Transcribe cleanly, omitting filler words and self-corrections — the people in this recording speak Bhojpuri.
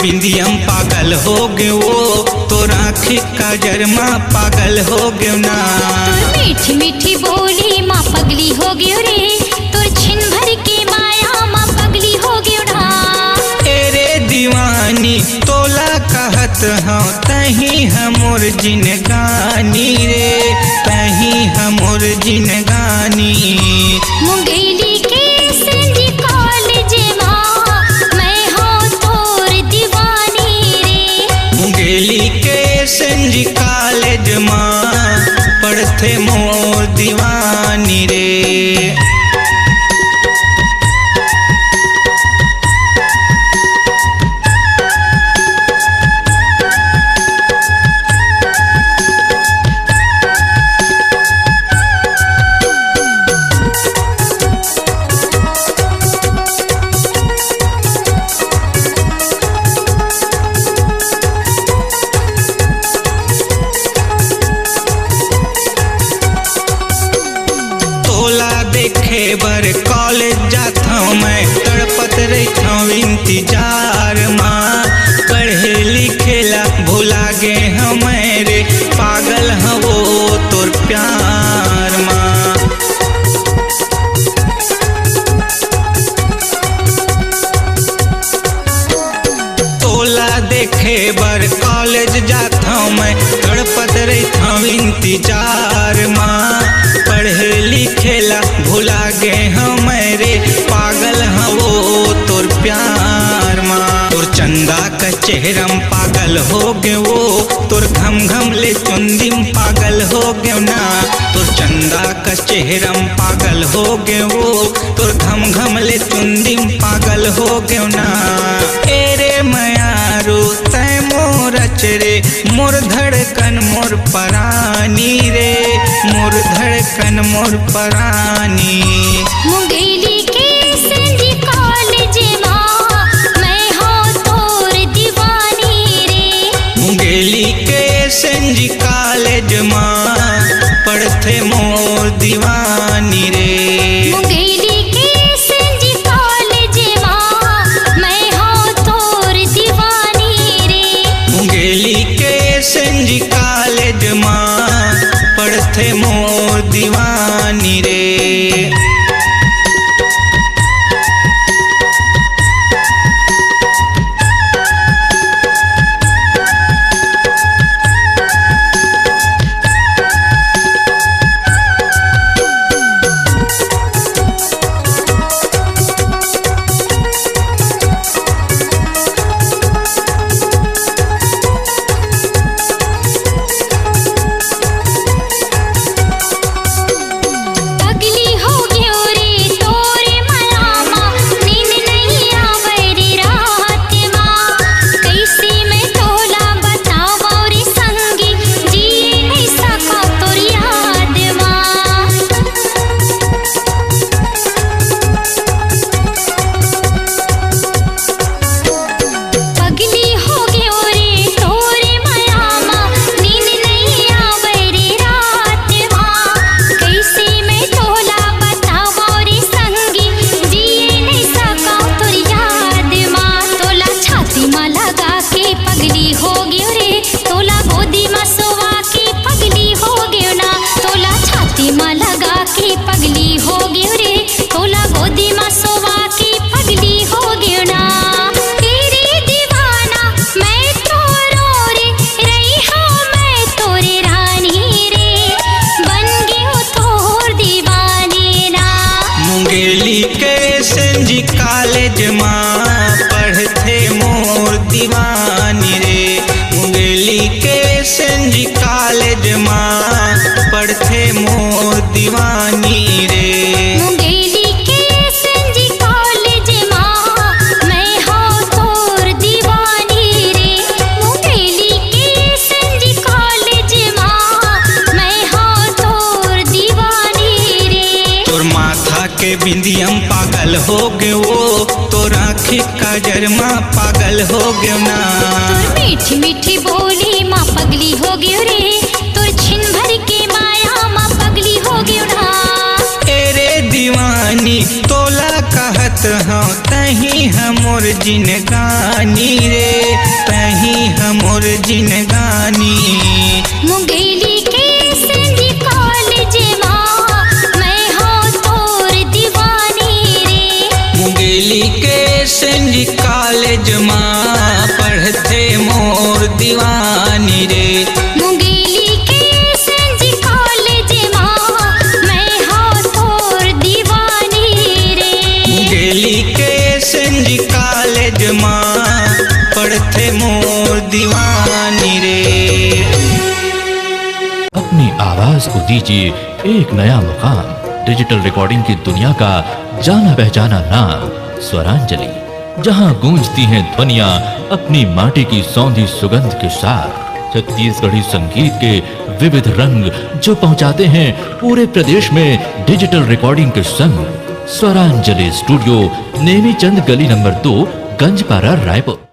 बिंदियम पागल हो गए वो तो राखी काजर माँ पागल हो गए ना। तोर मीठी मीठी बोली माँ पगली हो गयो रे, तोर छिन भर के माया माँ पगली हो गयो ना। एरे दीवानी तोला कहत हूँ तही हमोर जिनगानी रे, तही हमोर जिनगानी। मुंगेली के संजी कॉलेज माँ मैं हूँ तोर दीवानी रे। मुंगेली के संजी कॉलेज माँ पढ़ते मोर दीवानी रे। देखे बर कॉलेज जाता हूँ मैं तड़पत रहता हूँ इंतजार माँ। पढ़े लिखेला भुला गे हमारे पागल हैं वो तोर प्यार माँ। तोला देखे बर कॉलेज जाता हूँ मैं तड़पत रहता हूँ इंतजार माँ। पढ़े लिखेला भुला गए हमारे पागल हैं वो तोर प्यार माँ। तोर चंदा का चेहरम पागल हो गए वो तोर घम घम ले चुंदिम पागल हो गए ना। तोर चंदा का चेहरम पागल हो गए वो तोर घम घम ले चुंदिम पागल हो गए ना। एरे मयारू तय मोर अचरे मोर धड़कन मोर परानी रे, मोर धड़कन मोर परानी। मुंगेली के संजी कॉलेज माँ मैं हूँ तोर दीवानी रे। मुंगेली के संजी कॉलेज माँ पढ़ते मोर दीवानी रे। मुंगेली के संजी कॉलेज माँ मैं हूँ तोर दीवानी रे। मुंगेली के संजी कॉलेज माँ पढ़ते मोर दीवानी रे। मुंगेली के संजी कॉलेज माँ पढ़ते मोर दीवानी रे। मुंगेली के संजी कॉलेज माँ पढ़ते मोर दीवानी रे। मुंगेली के संजी कॉलेज माँ मैं हूँ तोर दीवानी रे। मुंगेली के संजी कॉलेज माँ मैं हूँ तोर दीवानी रे। तोर माथा के बिंदियम पागल हो गए वो तो राखी काजर माँ पागल हो गए ना। तोर मीठी मीठी बोली माँ पगली हो गयो रे, तोर छिन भर के माया माँ पगली हो गयो ना। एरे दीवानी तोला कहत हूँ तही हमोर जिनगानी रे, तही हमोर जिनगानी। मुंगेली के संजी कॉलेज माँ मैं हाँ तोर दीवानी रे। मुंगेली के सेंट कॉलेज माँ पढ़ते मोर दीवानी रे। मुंगेली के संजी कॉलेज माँ मैं हाँ तोर दीवानी रे। मुंगेली के सेंट कॉलेज माँ पढ़ते मोर दीवानी रे। अपनी आवाज को दीजिए एक नया मुकाम। डिजिटल रिकॉर्डिंग की दुनिया का जाना पहचाना नाम स्वरांजलि, जहां गूंजती हैं ध्वनियां अपनी माटी की सौंधी सुगंध के साथ। छत्तीसगढ़ी संगीत के विविध रंग जो पहुंचाते हैं पूरे प्रदेश में डिजिटल रिकॉर्डिंग के संग। स्वरांजलि स्टूडियो, नेमीचंद गली नंबर 2, गंजपारा, रायपुर।